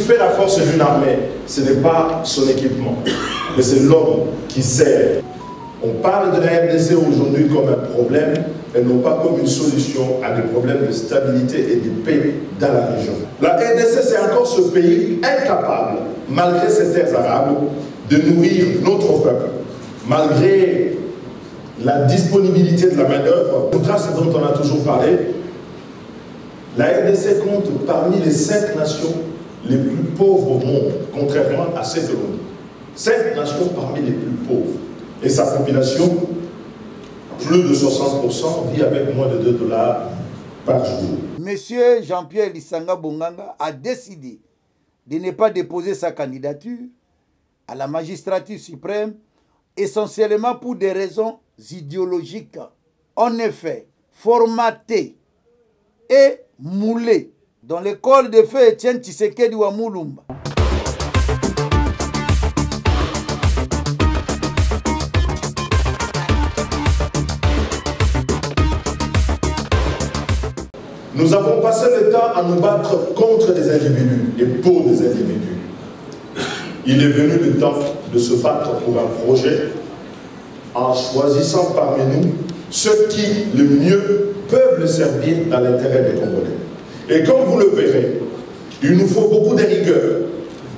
fait la force d'une armée, ce n'est pas son équipement, mais c'est l'homme qui sert. On parle de la RDC aujourd'hui comme un problème, et non pas comme une solution à des problèmes de stabilité et de paix dans la région. La RDC, c'est encore ce pays incapable, malgré ses terres arabes, de nourrir notre peuple, malgré la disponibilité de la main-d'œuvre. C'est dont on a toujours parlé. La RDC compte parmi les 5 nations les plus pauvres au monde, contrairement à ce que l'on dit. 5 nations parmi les plus pauvres. Et sa population, plus de 60%, vit avec moins de $2 par jour. Monsieur Jean-Pierre Lissanga Bonganga a décidé de ne pas déposer sa candidature à la magistrature suprême, essentiellement pour des raisons idéologiques. En effet, formaté et moulé dans l'école de feu Etienne Tshisekedi wa Mulumba. Nous avons passé le temps à nous battre contre des individus et pour des individus. Il est venu le temps de se battre pour un projet en choisissant parmi nous ceux qui, le mieux, peuvent le servir dans l'intérêt des Congolais. Et comme vous le verrez, il nous faut beaucoup de rigueur,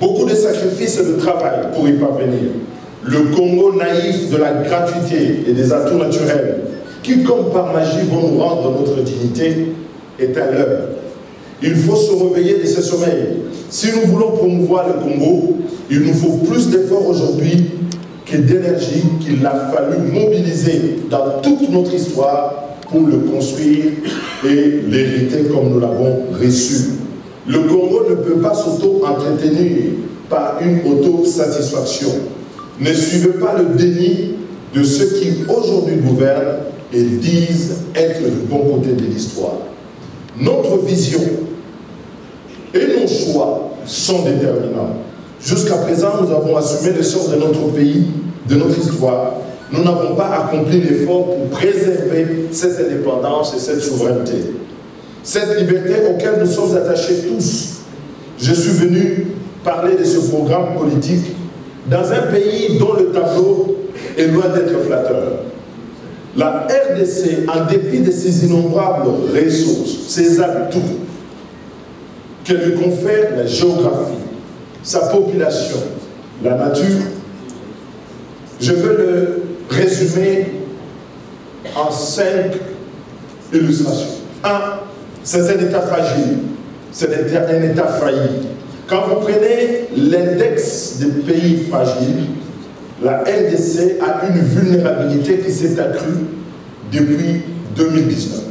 beaucoup de sacrifices et de travail pour y parvenir. Le Congo naïf de la gratuité et des atouts naturels, qui comme par magie vont nous rendre notre dignité, est à l'heure. Il faut se réveiller de ce sommeil. Si nous voulons promouvoir le Congo, il nous faut plus d'efforts aujourd'hui que d'énergie qu'il a fallu mobiliser dans toute notre histoire pour le construire et l'hériter comme nous l'avons reçu. Le Congo ne peut pas s'auto-entretenir par une autosatisfaction. Ne suivez pas le déni de ceux qui aujourd'hui gouvernent et disent être du bon côté de l'histoire. Notre vision et nos choix sont déterminants. Jusqu'à présent, nous avons assumé le sort de notre pays, de notre histoire. Nous n'avons pas accompli l'effort pour préserver cette indépendance et cette souveraineté. Cette liberté auquel nous sommes attachés tous. Je suis venu parler de ce programme politique dans un pays dont le tableau est loin d'être flatteur. La RDC, en dépit de ses innombrables ressources, ses atouts, que lui confère la géographie, sa population, la nature, je veux le résumer en 5 illustrations. 1. C'est un État fragile, c'est un État failli. Quand vous prenez l'index des pays fragiles, la RDC a une vulnérabilité qui s'est accrue depuis 2019.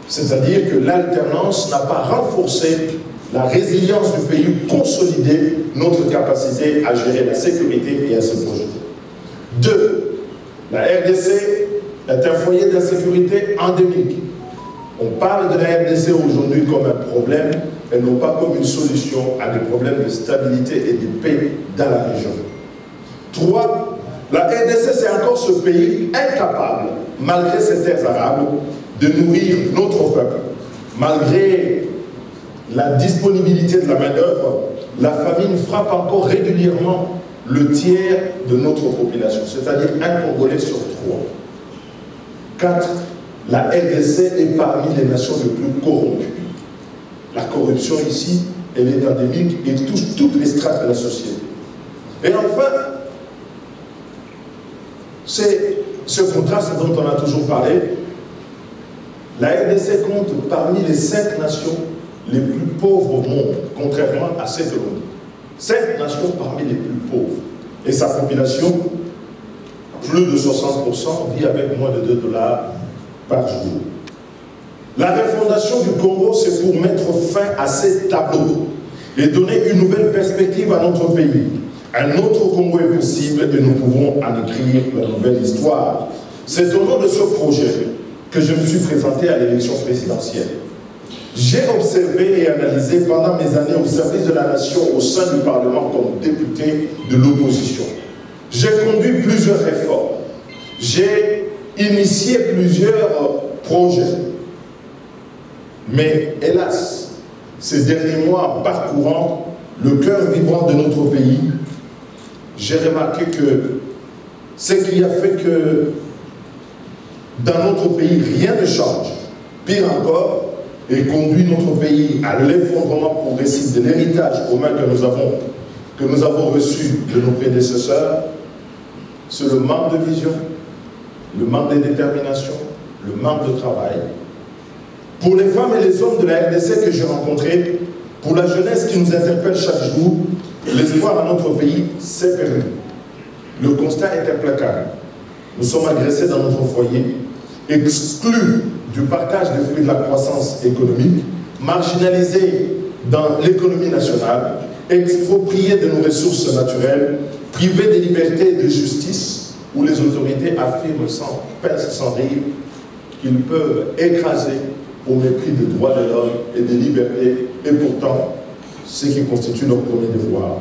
C'est-à-dire que l'alternance n'a pas renforcé la résilience du pays, consolidé notre capacité à gérer la sécurité et à se projeter. 2. La RDC est un foyer d'insécurité endémique. On parle de la RDC aujourd'hui comme un problème et non pas comme une solution à des problèmes de stabilité et de paix dans la région. 3. La RDC, c'est encore ce pays incapable, malgré ses terres arabes, de nourrir notre peuple. Malgré la disponibilité de la main-d'œuvre, la famine frappe encore régulièrement le tiers de notre population, c'est-à-dire un Congolais sur 3. 4. La RDC est parmi les nations les plus corrompues. La corruption ici, elle est endémique et touche toutes les strates de la société. Et enfin, c'est ce contraste dont on a toujours parlé. La RDC compte parmi les 5 nations les plus pauvres au monde, contrairement à ce que l'on dit. 5 nations parmi les plus pauvres. Et sa population, plus de 60%, vit avec moins de $2 par jour. La refondation du Congo, c'est pour mettre fin à ces tableaux et donner une nouvelle perspective à notre pays. Un autre Congo est possible et nous pouvons en écrire la nouvelle histoire. C'est au nom de ce projet que je me suis présenté à l'élection présidentielle. J'ai observé et analysé pendant mes années au service de la nation au sein du Parlement comme député de l'opposition. J'ai conduit plusieurs réformes. J'ai initié plusieurs projets. Mais hélas, ces derniers mois, en parcourant le cœur vibrant de notre pays, j'ai remarqué que ce qui a fait que dans notre pays, rien ne change. Pire encore, et conduit notre pays à l'effondrement progressif de l'héritage commun que nous avons reçu de nos prédécesseurs, c'est le manque de vision, le manque de détermination, le manque de travail. Pour les femmes et les hommes de la RDC que j'ai rencontrés, pour la jeunesse qui nous interpelle chaque jour, l'espoir à notre pays s'est perdu. Le constat est implacable. Nous sommes agressés dans notre foyer, exclus du partage des fruits de la croissance économique, marginalisés dans l'économie nationale, expropriés de nos ressources naturelles, privés des libertés et de justice, où les autorités affirment sans pince, sans rire, qu'ils peuvent écraser au mépris des droits de l'homme et des libertés, et pourtant, ce qui constitue leur premier devoir.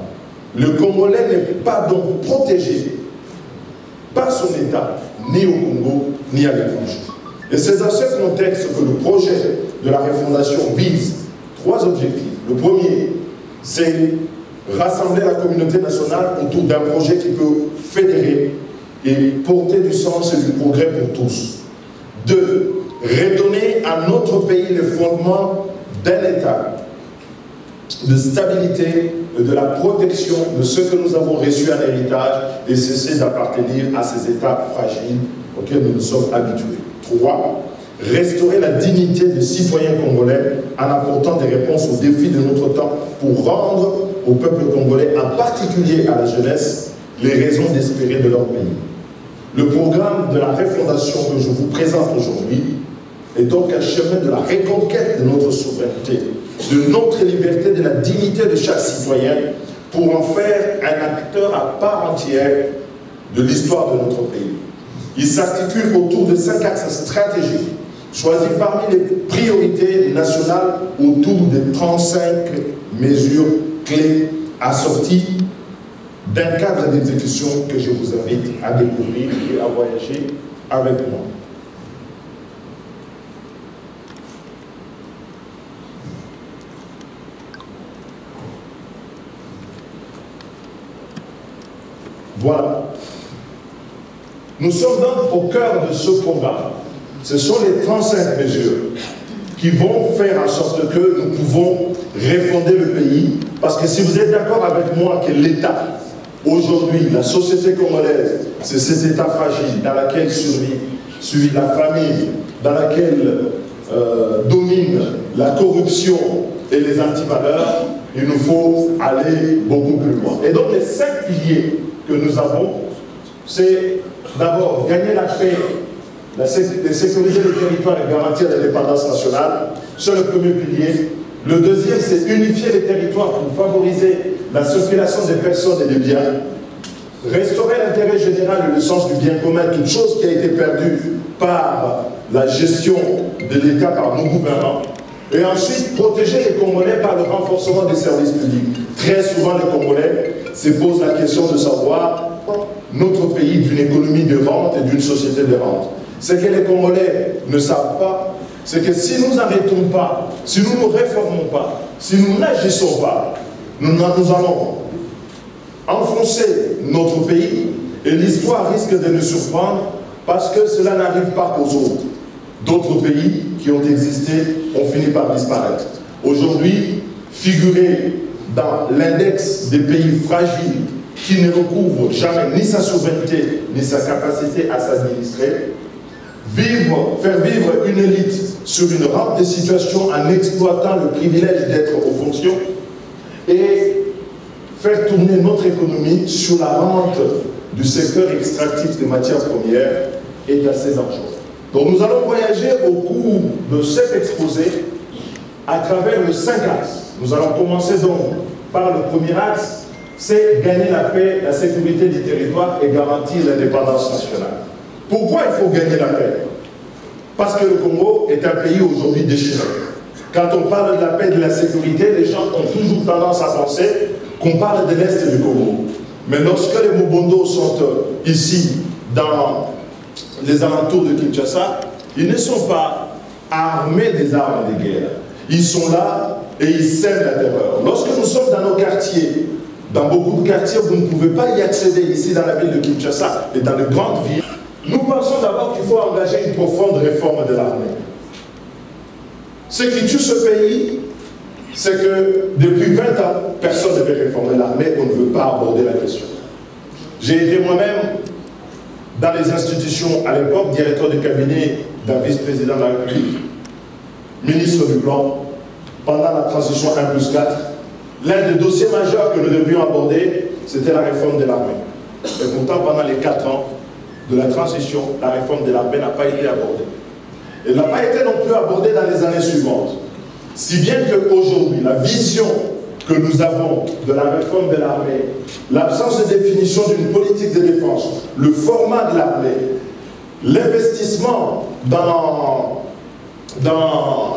Le Congolais n'est pas donc protégé par son État, ni au Congo, ni à l'étranger. Et c'est dans ce contexte que le projet de la refondation vise 3 objectifs. Le premier, c'est rassembler la communauté nationale autour d'un projet qui peut fédérer et porter du sens et du progrès pour tous. 2, redonner à notre pays le fondement d'un État de stabilité et de la protection de ce que nous avons reçu en héritage et cesser d'appartenir à ces États fragiles auxquels nous nous sommes habitués. 3, restaurer la dignité des citoyens congolais en apportant des réponses aux défis de notre temps pour rendre au peuple congolais, en particulier à la jeunesse, les raisons d'espérer de leur pays. Le programme de la refondation que je vous présente aujourd'hui est donc un chemin de la reconquête de notre souveraineté, de notre liberté, de la dignité de chaque citoyen, pour en faire un acteur à part entière de l'histoire de notre pays. Il s'articule autour de 5 axes stratégiques, choisis parmi les priorités nationales autour de 35 mesures clés assorties d'un cadre d'exécution que je vous invite à découvrir et à voyager avec moi. Voilà. Nous sommes donc au cœur de ce programme. Ce sont les 35 mesures qui vont faire en sorte que nous pouvons refonder le pays. Parce que si vous êtes d'accord avec moi que l'État, aujourd'hui, la société congolaise, c'est cet État fragile dans lequel survit la famille, dans laquelle domine la corruption et les antivaleurs, il nous faut aller beaucoup plus loin. Et donc les 5 piliers que nous avons, c'est d'abord gagner la paix, sécuriser le territoire et garantir l'indépendance nationale. C'est le premier pilier. Le deuxième, c'est unifier les territoires pour favoriser la circulation des personnes et des biens. Restaurer l'intérêt général et le sens du bien commun, toute chose qui a été perdue par la gestion de l'État par nos gouvernants. Et ensuite, protéger les Congolais par le renforcement des services publics. Très souvent, les Congolais se posent la question de savoir notre pays d'une économie de rente et d'une société de rente. Ce que les Congolais ne savent pas, c'est que si nous n'arrêtons pas, si nous ne réformons pas, si nous n'agissons pas, nous allons enfoncer notre pays et l'histoire risque de nous surprendre parce que cela n'arrive pas qu'aux autres. D'autres pays qui ont existé ont fini par disparaître. Aujourd'hui, figurer dans l'index des pays fragiles qui ne recouvrent jamais ni sa souveraineté ni sa capacité à s'administrer, faire vivre une élite sur une rente de situation en exploitant le privilège d'être aux fonctions et faire tourner notre économie sur la rente du secteur extractif des matières premières est assez dangereux. Donc nous allons voyager au cours de cet exposé à travers les 5 axes. Nous allons commencer donc par le premier axe, c'est gagner la paix, la sécurité du territoire et garantir l'indépendance nationale. Pourquoi il faut gagner la paix? Parce que le Congo est un pays aujourd'hui déchiré. Quand on parle de la paix et de la sécurité, les gens ont toujours tendance à penser qu'on parle de l'Est du Congo. Mais lorsque les Mobondo sont ici, dans les alentours de Kinshasa, ils ne sont pas armés des armes de guerre. Ils sont là et ils sèment la terreur. Lorsque nous sommes dans nos quartiers, dans beaucoup de quartiers, vous ne pouvez pas y accéder ici dans la ville de Kinshasa et dans les grandes villes. Nous pensons d'abord qu'il faut engager une profonde réforme de l'armée. Ce qui tue ce pays, c'est que depuis 20 ans, personne ne veut réformer l'armée, on ne veut pas aborder la question. J'ai été moi-même dans les institutions, à l'époque, directeur de cabinet d'un vice-président de la République, ministre du Plan, pendant la transition 1+4. L'un des dossiers majeurs que nous devions aborder, c'était la réforme de l'armée. Et pourtant, pendant les 4 ans de la transition, la réforme de l'armée n'a pas été abordée. Elle n'a pas été non plus abordée dans les années suivantes. Si bien qu'aujourd'hui, la vision que nous avons de la réforme de l'armée, l'absence de définition d'une politique de défense, le format de l'armée, l'investissement dans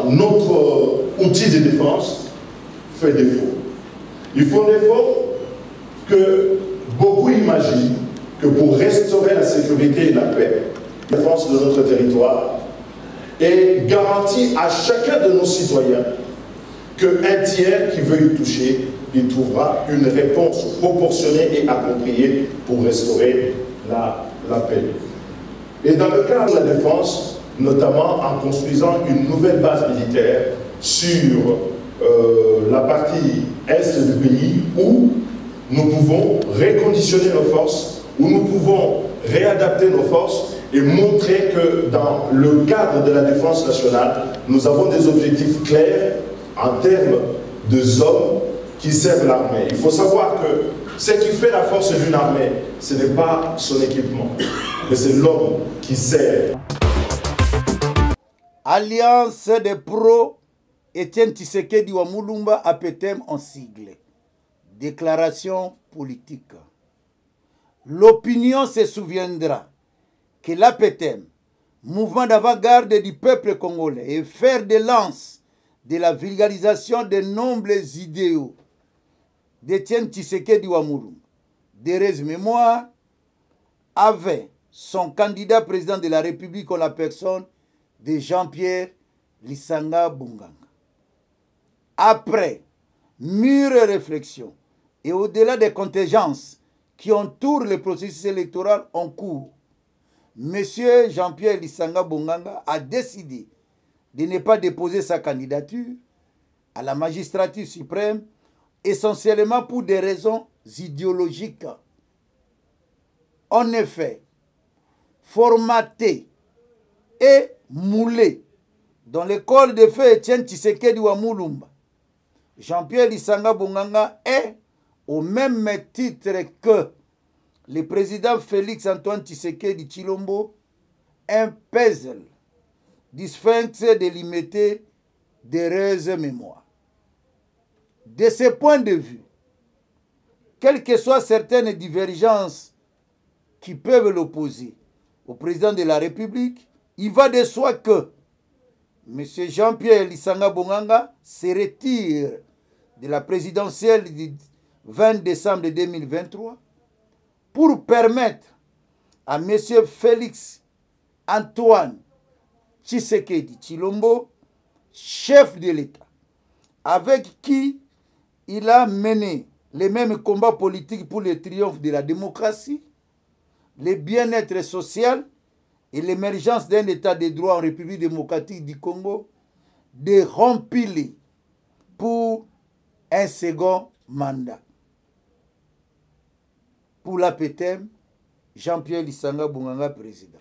notre outil de défense fait défaut. Il faut défaut que beaucoup imaginent que pour restaurer la sécurité et la paix, la défense de notre territoire est garantie à chacun de nos citoyens qu'un tiers qui veut y toucher, il trouvera une réponse proportionnée et appropriée pour restaurer la paix. Et dans le cadre de la défense, notamment en construisant une nouvelle base militaire sur la partie est du pays où nous pouvons reconditionner nos forces, où nous pouvons réadapter nos forces et montrer que dans le cadre de la défense nationale, nous avons des objectifs clairs en termes de hommes qui servent l'armée. Il faut savoir que ce qui fait la force d'une armée, ce n'est pas son équipement, mais c'est l'homme qui sert. Alliance des pros, Etienne Tshisekedi wa Mulumba, APTEM en sigle. Déclaration politique. L'opinion se souviendra que l'APTEM, mouvement d'avant-garde du peuple congolais, et fer de lance de la vulgarisation des nobles idéaux d'Etienne Tshisekedi wa Mulumba, d'heureuse mémoire, avait son candidat président de la République en la personne de Jean-Pierre Lisanga Bonganga. Après mûre réflexion et au-delà des contingences qui entourent le processus électoral en cours, M. Jean-Pierre Lisanga Bonganga a décidé de ne pas déposer sa candidature à la magistrature suprême, essentiellement pour des raisons idéologiques. En effet, formaté et moulé dans l'école de feu Etienne Tshisekedi wa Mulumba, Jean-Pierre Lisanga Bonganga est, au même titre que le président Félix-Antoine Tshisekedi Tshilombo, un puzzle du sphinx délimité d'heureuse mémoire. De ce point de vue, quelles que soient certaines divergences qui peuvent l'opposer au président de la République, il va de soi que M. Jean-Pierre Lisanga Bonganga se retire de la présidentielle du 20 décembre 2023 pour permettre à M. Félix-Antoine Tshisekedi Tshilombo, chef de l'État, avec qui il a mené les mêmes combats politiques pour le triomphe de la démocratie, le bien-être social et l'émergence d'un État de droit en République démocratique du Congo, de remplir pour un second mandat. Pour l'APTEM, Jean-Pierre Lisanga Bonganga, président.